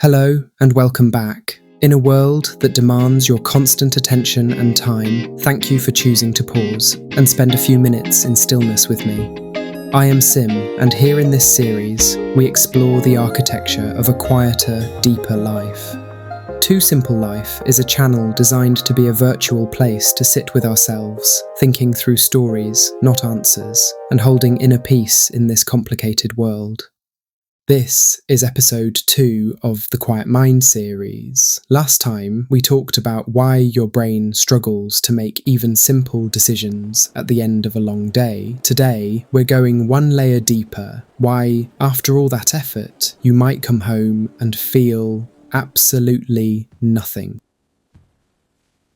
Hello and welcome back. In a world that demands your constant attention and time, thank you for choosing to pause and spend a few minutes in stillness with me. I am Sim, and here in this series, we explore the architecture of a quieter, deeper life. Too Simple Life is a channel designed to be a virtual place to sit with ourselves, thinking through stories, not answers, and holding inner peace in this complicated world. This is episode 2 of the Quiet Mind series. Last time, we talked about why your brain struggles to make even simple decisions at the end of a long day. Today, we're going one layer deeper. Why, after all that effort, you might come home and feel absolutely nothing.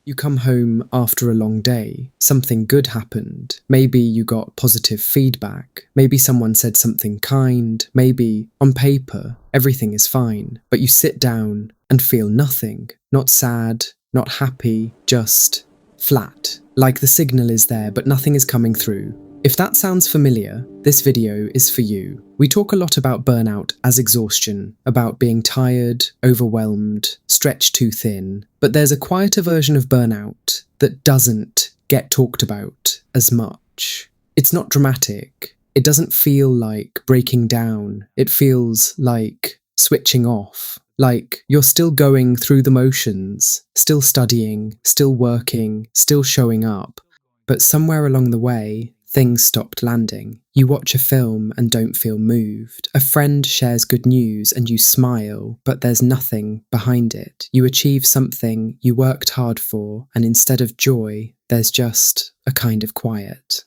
You come home after a long day, something good happened, maybe you got positive feedback, maybe someone said something kind, maybe, on paper, everything is fine, but you sit down and feel nothing, not sad, not happy, just flat, like the signal is there but nothing is coming through. If that sounds familiar, this video is for you. We talk a lot about burnout as exhaustion, about being tired, overwhelmed, stretched too thin, but there's a quieter version of burnout that doesn't get talked about as much. It's not dramatic. It doesn't feel like breaking down. It feels like switching off, like you're still going through the motions, still studying, still working, still showing up, but somewhere along the way, things stopped landing. You watch a film and don't feel moved. A friend shares good news and you smile, but there's nothing behind it. You achieve something you worked hard for, and instead of joy, there's just a kind of quiet.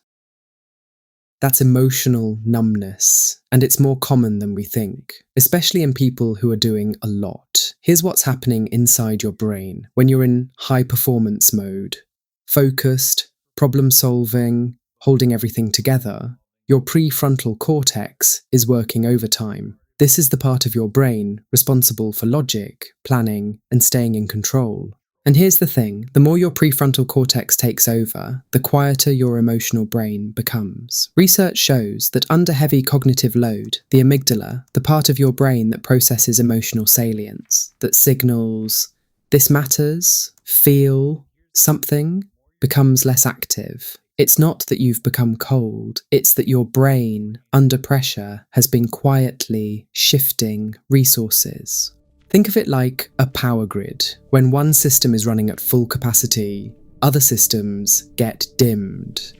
That's emotional numbness, and it's more common than we think, especially in people who are doing a lot. Here's what's happening inside your brain when you're in high performance mode. Focused, problem solving, holding everything together, your prefrontal cortex is working overtime. This is the part of your brain responsible for logic, planning, and staying in control. And here's the thing, the more your prefrontal cortex takes over, the quieter your emotional brain becomes. Research shows that under heavy cognitive load, the amygdala, the part of your brain that processes emotional salience, that signals, this matters, feel, something, becomes less active. It's not that you've become cold, it's that your brain, under pressure, has been quietly shifting resources. Think of it like a power grid. When one system is running at full capacity, other systems get dimmed.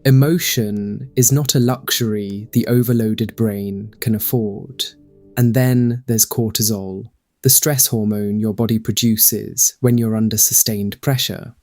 Emotion is not a luxury the overloaded brain can afford. And then there's cortisol, the stress hormone your body produces when you're under sustained pressure.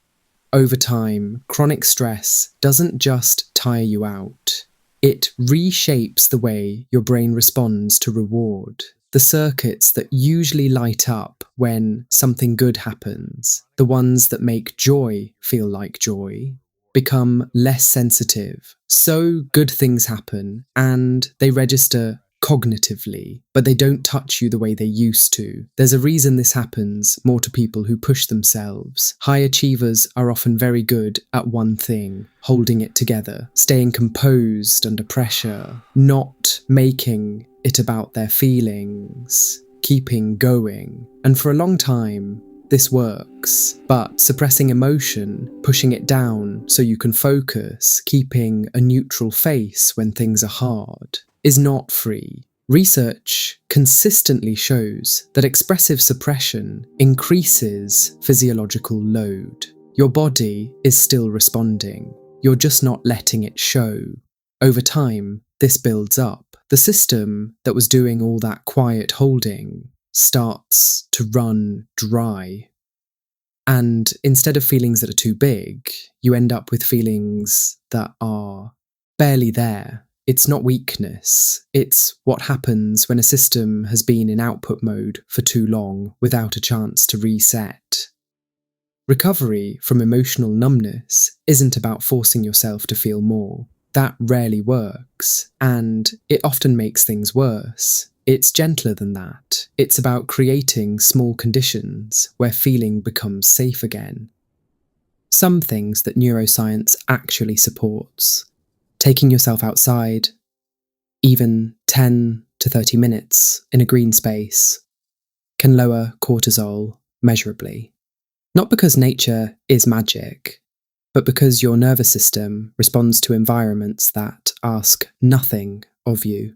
Over time, chronic stress doesn't just tire you out. It reshapes the way your brain responds to reward. The circuits that usually light up when something good happens, the ones that make joy feel like joy, become less sensitive. So good things happen and they register cognitively, but they don't touch you the way they used to. There's a reason this happens more to people who push themselves. High achievers are often very good at one thing, holding it together, staying composed under pressure, not making it about their feelings, keeping going. And for a long time, this works, but suppressing emotion, pushing it down so you can focus, keeping a neutral face when things are hard, is not free. Research consistently shows that expressive suppression increases physiological load. Your body is still responding. You're just not letting it show. Over time, this builds up. The system that was doing all that quiet holding starts to run dry. And instead of feelings that are too big, you end up with feelings that are barely there. It's not weakness, it's what happens when a system has been in output mode for too long without a chance to reset. Recovery from emotional numbness isn't about forcing yourself to feel more. That rarely works, and it often makes things worse. It's gentler than that. It's about creating small conditions where feeling becomes safe again. Some things that neuroscience actually supports. Taking yourself outside, even 10 to 30 minutes in a green space, can lower cortisol measurably. Not because nature is magic, but because your nervous system responds to environments that ask nothing of you.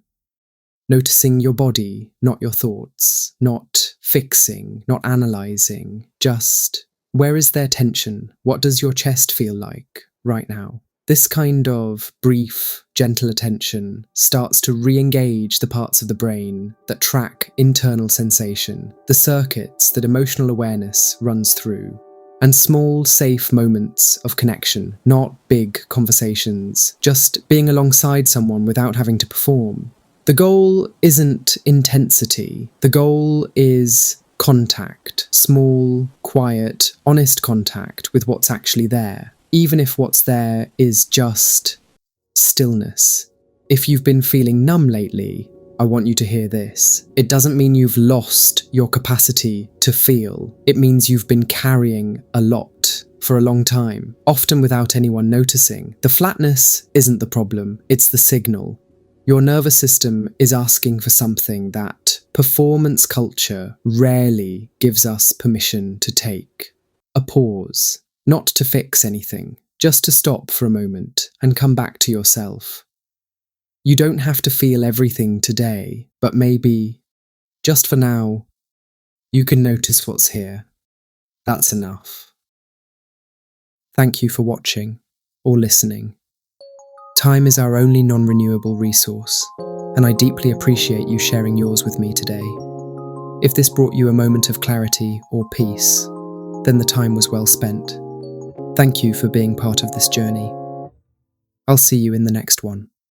Noticing your body, not your thoughts, not fixing, not analysing, just where is there tension? What does your chest feel like right now? This kind of brief, gentle attention starts to re-engage the parts of the brain that track internal sensation, the circuits that emotional awareness runs through, and small, safe moments of connection, not big conversations, just being alongside someone without having to perform. The goal isn't intensity. The goal is contact, small, quiet, honest contact with what's actually there, even if what's there is just stillness. If you've been feeling numb lately, I want you to hear this. It doesn't mean you've lost your capacity to feel. It means you've been carrying a lot for a long time, often without anyone noticing. The flatness isn't the problem, it's the signal. Your nervous system is asking for something that performance culture rarely gives us permission to take. A pause, not to fix anything, just to stop for a moment and come back to yourself. You don't have to feel everything today, but maybe, just for now, you can notice what's here. That's enough. Thank you for watching or listening. Time is our only non-renewable resource, and I deeply appreciate you sharing yours with me today. If this brought you a moment of clarity or peace, then the time was well spent. Thank you for being part of this journey. I'll see you in the next one.